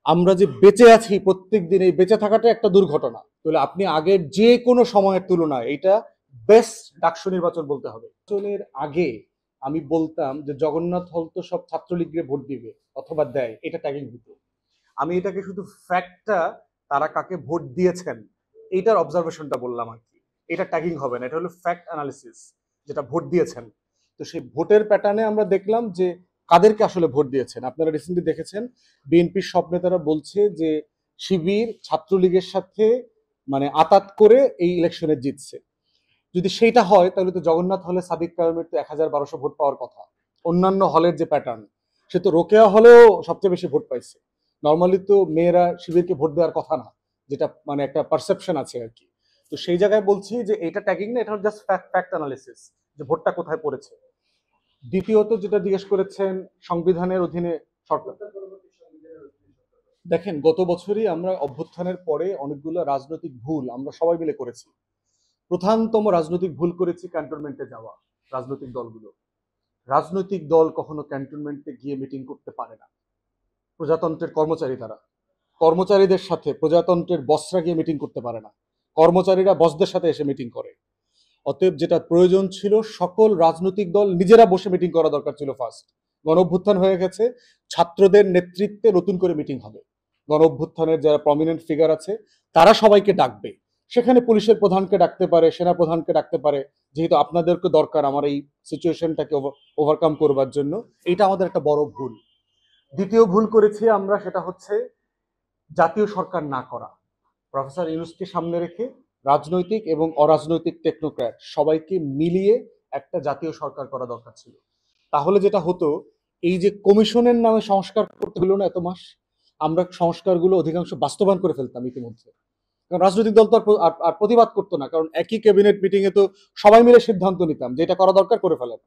আমরা যে বেঁচে আছি প্রত্যেক দিন, এই বেঁচে থাকাটা একটা দুর্ঘটনা। তাহলে আপনি আগের যে কোনো সময়ের তুলনায় এটা বেস্ট ডাকসু নির্বাচন বলতে হবে। নির্বাচনের আগে আমি বলতাম যে জগন্নাথ হল তো সব ছাত্রলীগকে ভোট দিবে অথবা দেয়, এটা ট্যাগিং হতো। আমি এটাকে শুধু ফ্যাক্টটা, তারা কাকে ভোট দিয়েছেন এইটার অবজারভেশনটা বললাম আর কি। এটা ট্যাগিং হবে না, এটা হলো ফ্যাক্ট অ্যানালিসিস, যেটা ভোট দিয়েছেন। তো সেই ভোটের প্যাটার্নে আমরা দেখলাম যে কাদেরকে আসলে ভোট দিয়েছেন। আপনারা রিসেন্টলি দেখেছেন বিএনপির সব নেতারা বলছে যে শিবির ছাত্রলীগের সাথে মানে আতাত করে এই ইলেকশনে জিতছে। যদি সেইটা হয় তাহলে তো জগন্নাথ হলে সাদিক কায়েমের তো ১,১২০০ ভোট পাওয়ার কথা। অন্যান্য হলের যে প্যাটার্ন, সে তো রোকেয়া হলেও সবচেয়ে বেশি ভোট পাইছে। নর্মালি তো মেয়েরা শিবিরকে ভোট দেওয়ার কথা না, যেটা মানে একটা পারসেপশন আছে আর কি। তো সেই জায়গায় বলছি যে এটা ট্যাগিং না, এটা জাস্ট ফ্যাক্ট অ্যানালিসিস, যে ভোটটা কোথায় পড়েছে। দ্বিতীয়ত যেটা জিজ্ঞেস করেছেন, সংবিধানের অধীনে সরকার। দেখেন, গত বছরই আমরা অভ্যুত্থানের পরে অনেকগুলো রাজনৈতিক ভুল আমরা সবাই মিলে করেছি। প্রধানতম রাজনৈতিক ভুল করেছি ক্যান্টনমেন্টে যাওয়া। রাজনৈতিক দল কখনো ক্যান্টনমেন্টে গিয়ে মিটিং করতে পারে না। প্রজাতন্ত্রের কর্মচারী তারা, কর্মচারীদের সাথে প্রজাতন্ত্রের বসরা গিয়ে মিটিং করতে পারে না, কর্মচারীরা বসদের সাথে এসে মিটিং করে। অতএব যেটা প্রয়োজন ছিল, সকল রাজনৈতিক দল নিজেরা বসে মিটিং করা দরকার ছিল ফার্স্ট। গণ অভ্যুত্থান হয়ে গেছে, ছাত্রদের নেতৃত্বে নতুন করে মিটিং হবে। গণ অভ্যুত্থানের যারা প্রমিনেন্ট ফিগার আছে তারা সবাইকে ডাকবে। সেখানে পুলিশের প্রধানকে ডাকতে পারে, সেনা প্রধানকে ডাকতে পারে, যেহেতু আপনাদেরকে দরকার আমার এই সিচুয়েশনটাকে ওভারকাম করবার জন্য। এটা আমাদের একটা বড় ভুল। দ্বিতীয় ভুল করেছি আমরা, সেটা হচ্ছে জাতীয় সরকার না করা। প্রফেসর ইউনূসকে সামনে রেখে রাজনৈতিক এবং অরাজনৈতিক টেকনোক্র্যাট সবাইকে মিলিয়ে একটা জাতীয় সরকার করা দরকার ছিল। তাহলে যেটা হতো, এই যে কমিশনের নামে সংস্কার করতে হলো না এত মাস, আমরা সংস্কারগুলো অধিকাংশ বাস্তবায়ন করে ফেলতাম ইতিমধ্যে। কারণ রাজনৈতিক দল তো আর প্রতিবাদ করতো না, কারণ একই ক্যাবিনেট মিটিং এ তো সবাই মিলে সিদ্ধান্ত নিতাম যে এটা করা দরকার, করে ফেলেন।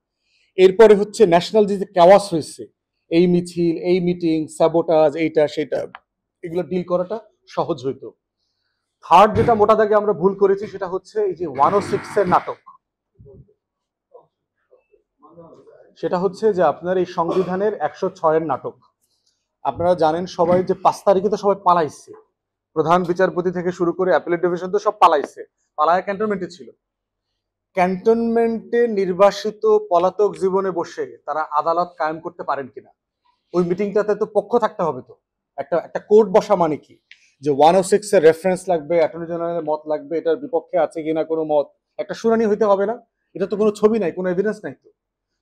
এরপরে হচ্ছে ন্যাশনাল যে ক্যাওয়াস হয়েছে, এই মিছিল, এই মিটিং, স্যাবোটাজ, এইটা সেটা, এগুলো ডিল করাটা সহজ হইতো। থার্ড যেটা মোটা দাগে আমরা ভুল করেছি, সেটা হচ্ছে এই যে 106 এর নাটক। সেটা হচ্ছে যে আপনার এই সংবিধানের ১০৬ এর নাটক। আপনারা জানেন সবাই যে ৫ তারিখে তো সবাই পালাইছে, প্রধান বিচারপতি থেকে শুরু করে অ্যাপিলেট ডিভিশন তো সব পালাইছে, পালায় ক্যান্টনমেন্টে ছিল। ক্যান্টনমেন্টে নির্বাসিত পলাতক জীবনে বসে তারা আদালত কায়েম করতে পারেন কিনা? ওই মিটিংটাতে তো পক্ষ থাকতে হবে। তো একটা একটা কোর্ট বসা মানে কি, যে 106 এর রেফারেন্স লাগবে, অ্যাটর্নি জেনারেলের মত লাগবে, এটার বিপক্ষে আছে কিনা কোনো মত, একটা শুনানি হইতে হবে না? এটা তো কোনো ছবি নাই, কোনো এভিডেন্স নাই। তো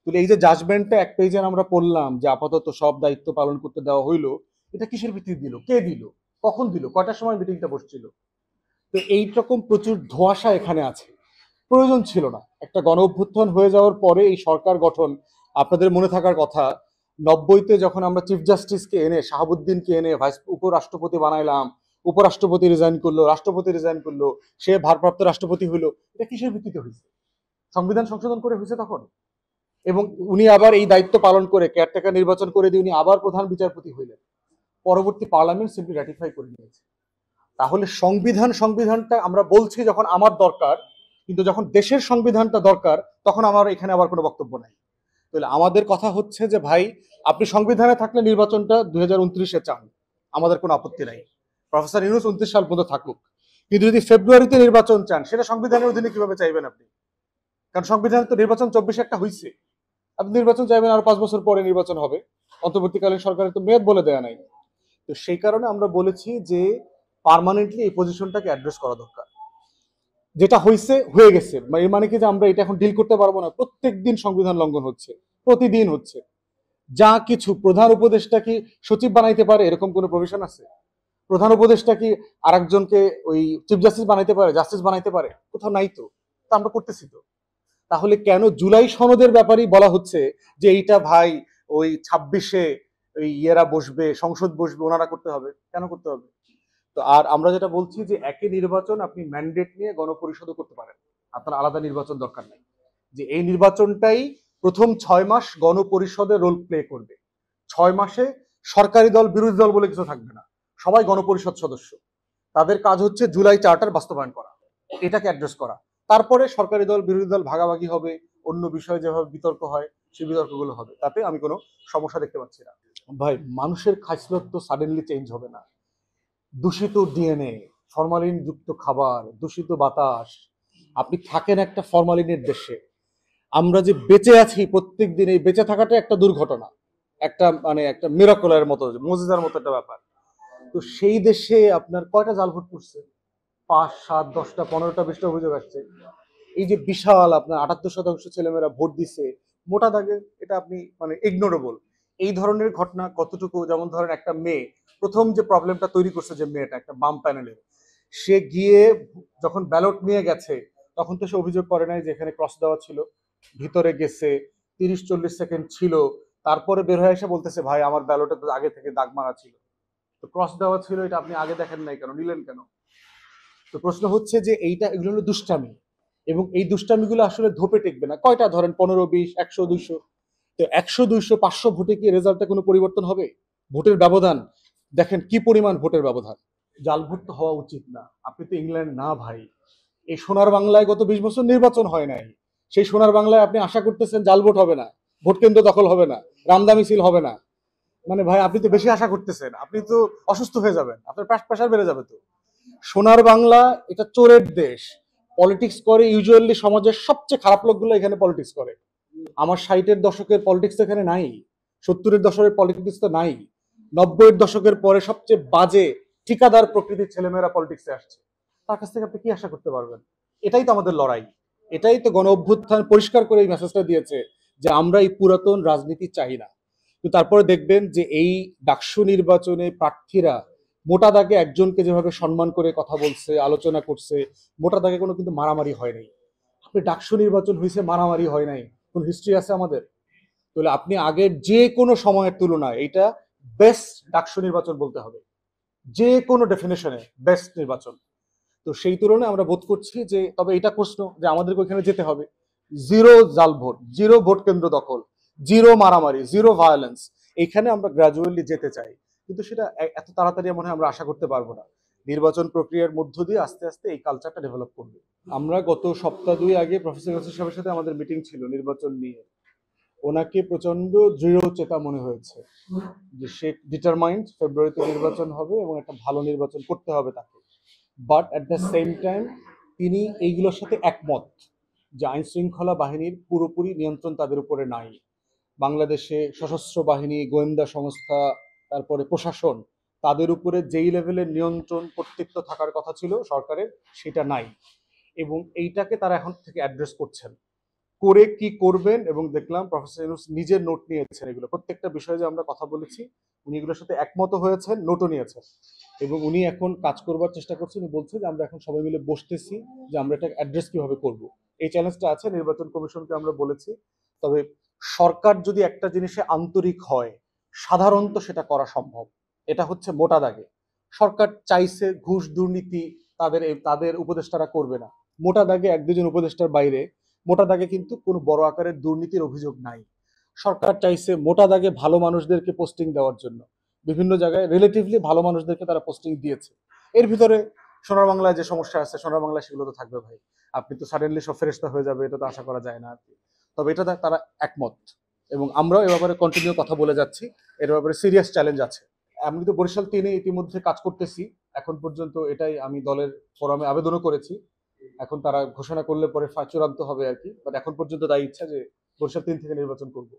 তাহলে এই যে জাজমেন্টটা এক পেজে আমরা পড়লাম যে আপাতত সব দায়িত্ব পালন করতে দেওয়া হইলো, এটা কিসের ভিত্তিতে দিল, কে দিল, কখন দিল, কয়টার সময় মিটিংটা বসছিল? তো এইরকম প্রচুর ধোঁয়াশা এখানে আছে। প্রয়োজন ছিল না। একটা গণ অভ্যুত্থান হয়ে যাওয়ার পরে এই সরকার গঠন, আপনাদের মনে থাকার কথা, ৯০-তে যখন আমরা চিফ জাস্টিসকে এনে, শাহাবুদ্দিনকে এনে ভাইস উপরাষ্ট্রপতি বানাইলাম, উপরাষ্ট্রপতি রিজাইন করলো, রাষ্ট্রপতি রিজাইন করলো, সে ভারপ্রাপ্ত রাষ্ট্রপতি হইলো, এটা কিসের ভিত্তিতে হয়েছে? সংবিধান সংশোধন করে হয়েছে তখন। এবং উনি আবার এই দায়িত্ব পালন করে কেয়ারটেকার নির্বাচন করে দিয়ে উনি আবার প্রধান বিচারপতি হইলেন। পরবর্তী পার্লামেন্ট সিম্পলি রাটিফাই করে নিয়েছে। তাহলে সংবিধানটা আমরা বলছি যখন আমার দরকার, কিন্তু যখন দেশের সংবিধানটা দরকার তখন আমার এখানে আবার কোনো বক্তব্য নাই। তাহলে আমাদের কথা হচ্ছে যে ভাই, আপনি সংবিধানে থাকলে নির্বাচনটা 2029-এ চান, আমাদের কোনো আপত্তি নাই। প্রফেসর ইউনূস 29 সাল পর্যন্ত থাকুক। কিন্তু যদি ফেব্রুয়ারিতে নির্বাচন চান, সেটা সংবিধানের অধীনে কিভাবে চাইবেন আপনি? কারণ সংবিধানে তো নির্বাচন 24-এ একটা হয়েছে। আপনি নির্বাচন চাইবেন আরো 5 বছর পরে নির্বাচন হবে, অন্তর্বর্তীকালীন সরকারের তো মেয়াদ বলে দেয়া নাই। তো সেই কারণে আমরা বলেছি যে পার্মানেন্টলি এই পজিশনটাকে অ্যাড্রেস করা দরকার। যেটা হয়েছে হয়ে গেছে, এর মানে কি যে আমরা এটা এখন ডিল করতে পারবো না? প্রত্যেক দিন সংবিধান লঙ্ঘন হচ্ছে, প্রতিদিন হচ্ছে। যা কিছু, প্রধান উপদেষ্টা কি সচিব বানাইতে পারে এরকম কোনো প্রভিশন আছে? প্রধান উপদেষ্টা কি আরেকজনকে ওই চিফ জাস্টিস বানাইতে পারে, জাস্টিস বানাইতে পারে? কোথাও নাই তো। তা আমরা করতেছি তো। তাহলে কেন জুলাই সনদের ব্যাপারেই বলা হচ্ছে যে এইটা ভাই ওই 26-এ ওই ইয়েরা বসবে, সংসদ বসবে, ওনারা করতে হবে? কেন করতে হবে? তো আর আমরা যেটা বলছি যে একই নির্বাচন আপনি ম্যান্ডেট নিয়ে গণপরিষদও করতে পারেন, আপনার আলাদা নির্বাচন দরকার নেই। যে এই নির্বাচনটাই প্রথম 6 মাস গণপরিষদে রোল প্লে করবে। 6 মাসে সরকারি দল বিরোধী দল বলে কিছু থাকবে না, সবাই গণপরিষদ সদস্য। তাদের কাজ হচ্ছে জুলাই চার্টার বাস্তবায়ন করা, এটাকে অ্যাড্রেস করা। তারপরে সরকারি দল বিরোধী দল ভাগাভাগি হবে, অন্য বিষয়ে যেভাবে বিতর্ক হয় সেই বিতর্কগুলো হবে, তাতে আমি কোনো সমস্যা দেখতে পাচ্ছি না। ভাই, মানুষের খাইসলত তো সাডেনলি চেঞ্জ হবে না। দূষিত ডিএনএ, ফরমালিন যুক্ত খাবার, দূষিত বাতাস, আপনি থাকেন একটা ফরমালিনের দেশে, আমরা যে বেঁচে আছি প্রত্যেক দিন, এই বেঁচে থাকাটা একটা দুর্ঘটনা, একটা মানে একটা মিরাকলের মতো, মুজিজার মতো একটা ব্যাপার। তো সেই দেশে আপনার কয়টা জাল ভোট করছে? 5, 7, 10টা, 15টা, 20টা অভিযোগ আসছে। এই যে বিশাল আপনার 78% ছেলেমেয়েরা ভোট দিছে মোটা দাগে, এটা আপনি মানে ইগনোরেবল। এই ধরনের ঘটনা কতটুকু, যেমন ধরেন একটা মেয়ে প্রথম যে প্রবলেমটা তৈরি করছে, যে মেয়েটা একটা বাম প্যানেলের, সে গিয়ে যখন ব্যালট নিয়ে গেছে তখন তো সে অভিযোগ করে নাই যে এখানে ক্রস দেওয়া ছিল, ভিতরে গেছে 30-40 সেকেন্ড ছিল, তারপরে বের হয়ে এসে বলতেছে ভাই আমার ব্যালটে তো আগে থেকে দাগ মারা ছিল। তো ক্রস দেওয়া ছিল, এটা আপনি আগে দেখেন নাই কেন, নিলেন কেন? তো প্রশ্ন হচ্ছে যে এগুলো হলো দুষ্টামি, এবং এই দুষ্টামিগুলো আসলে ধোপে টেকবে না। কয়টা ধরেন, 15, 20, 100, 200, তো 100, 200, 500 ভোটে কি রেজাল্টে কোনো পরিবর্তন হবে? ভোটের ব্যবধান দেখেন কি পরিমাণ, ভোটের ব্যবধান। জাল ভোট তো হওয়া উচিত না। আপনি তো ইংল্যান্ড না ভাই, এই সোনার বাংলায় গত 20 বছর নির্বাচন হয় নাই। সেই সোনার বাংলায় আপনি আশা করতেছেন জাল ভোট হবে না, ভোট কেন্দ্র দখল হবে না, রামদা মিছিল হবে না? মানে ভাই, আপনি তো বেশি আশা করতেছেন, আপনি তো অসুস্থ হয়ে যাবেন, আপনার প্রেশার বেড়ে যাবে। তো সোনার বাংলা এটা চোরের দেশ, পলিটিক্স করে ইউজুয়ালি সমাজের সবচেয়ে খারাপ লোকগুলো এখানে পলিটিক্স করে। আমার 60-এর দশকের পলিটিক্স এখানে নাই, 70-এর দশকের পলিটিক্স তো নাই, 90-এর দশকের পরে সবচেয়ে বাজে ঠিকাদার প্রকৃতির ছেলেমেয়েরা পলিটিক্সে আসছে। তার কাছ থেকে আপনি কি আশা করতে পারবেন? এটাই তো আমাদের লড়াই, এটাই তো গণ অভ্যুত্থান পরিষ্কার করে এই মেসেজটা দিয়েছে যে আমরা এই পুরাতন রাজনীতি চাই না। তো তারপরে দেখবেন যে এই ডাকসু নির্বাচনে প্রার্থীরা মোটা দাগে একজনকে যেভাবে সম্মান করে কথা বলছে, আলোচনা করছে, মোটা দাগে কোনো কিন্তু মারামারি হয় নাই। আপনি ডাকসু নির্বাচন হয়েছে, মারামারি হয় নাই, কোন হিস্ট্রি আছে আমাদের? তাহলে আপনি আগের যে কোনো সময়ের তুলনায় এটা বেস্ট ডাকসু নির্বাচন বলতে হবে, যে কোনো ডেফিনেশনে বেস্ট নির্বাচন। তো সেই তুলনায় আমরা বোধ করছি যে, তবে এটা প্রশ্ন যে আমাদেরকে ওইখানে যেতে হবে, জিরো জাল ভোট, জিরো ভোট কেন্দ্র দখল, জিরো মারামারি, জিরো ভায়োলেন্স, এইখানে আমরা গ্রাজুয়ালি যেতে চাই। কিন্তু সেটা এত তাড়াতাড়ি মনে হয় আমরা আশা করতে পারবো না। নির্বাচন প্রক্রিয়ার মধ্য দিয়ে আস্তে আস্তে এই কালচারটা ডেভেলপ করবে। আমরা গত সপ্তাহ 2 আগে প্রফেসর ইউনূস সাহেবের সাথে আমাদের মিটিং ছিল নির্বাচন নিয়ে। ওনাকে প্রচন্ড দৃঢ় চেতা মনে হয়েছে যে সে ডিটারমাইন্ড ফেব্রুয়ারিতে নির্বাচন হবে এবং একটা ভালো নির্বাচন করতে হবে তাকে। But at the same time তিনি এইগুলোর সাথে একমত যে আইন শৃঙ্খলা বাহিনীর পুরোপুরি নিয়ন্ত্রণ তাদের উপরে নাই। বাংলাদেশে সশস্ত্র বাহিনী, গোয়েন্দা সংস্থা, তারপরে প্রশাসন, তাদের উপরে যেই লেভেলের নিয়ন্ত্রণ কর্তৃত্ব থাকার কথা ছিল সরকারের, সেটা নাই। এবং এইটাকে তারা এখন থেকে অ্যাড্রেস করছেন, করে কি করবেন। এবং দেখলাম প্রফেসর ইউনূস নিজের নোট নিয়েছেন, এগুলো প্রত্যেকটা বিষয়ে যে আমরা কথা বলেছি উনি এগুলোর সাথে একমত হয়েছেন, নোটও নিয়েছেন, এবং উনি এখন কাজ করবার চেষ্টা করছেন। উনি বলছেন যে আমরা এখন সবাই মিলে বসতেছি যে আমরা এটা অ্যাড্রেস কিভাবে করব। এই চ্যালেঞ্জটা আছে, নির্বাচন কমিশনকে আমরা বলেছি। তবে সরকার যদি একটা জিনিসে আন্তরিক হয়, সাধারণত সেটা করা সম্ভব। এটা হচ্ছে মোটা দাগে সরকার চাইছে ঘুষ দুর্নীতি তাদের উপদেষ্টারা করবে না। মোটা দাগে 1-2 জন উপদেষ্টার বাইরে মোটা দাগে কিন্তু কোনো বড় আকারের দুর্নীতির অভিযোগ নাই। সরকার চাইছে মোটা দাগে ভালো মানুষদেরকে পোস্টিং দেওয়ার জন্য, বিভিন্ন জায়গায় রিলেটিভলি ভালো মানুষদেরকে তারা পোস্টিং দিয়েছে। এর ভিতরে সোনার বাংলায় যে সমস্যা আছে, সোনার বাংলায় সেগুলো তো থাকবে ভাই। আপনি তো সাডেনলি সব ফেরেশতা হয়ে যাবে, এটা তো আশা করা যায় না আর কি। তবে এটা তারা একমত, এবং আমরাও এ ব্যাপারে কন্টিনিউ কথা বলে যাচ্ছি। এর ব্যাপারে সিরিয়াস চ্যালেঞ্জ আছে। আমি তো বরিশাল 3-এ ইতিমধ্যে কাজ করতেছি এখন পর্যন্ত, এটাই আমি দলের ফোরামে আবেদনও করেছি। এখন তারা ঘোষণা করলে পরে চূড়ান্ত হবে আর কি, বাট এখন পর্যন্ত তাই ইচ্ছা যে বরিশাল 3 থেকে নির্বাচন করব।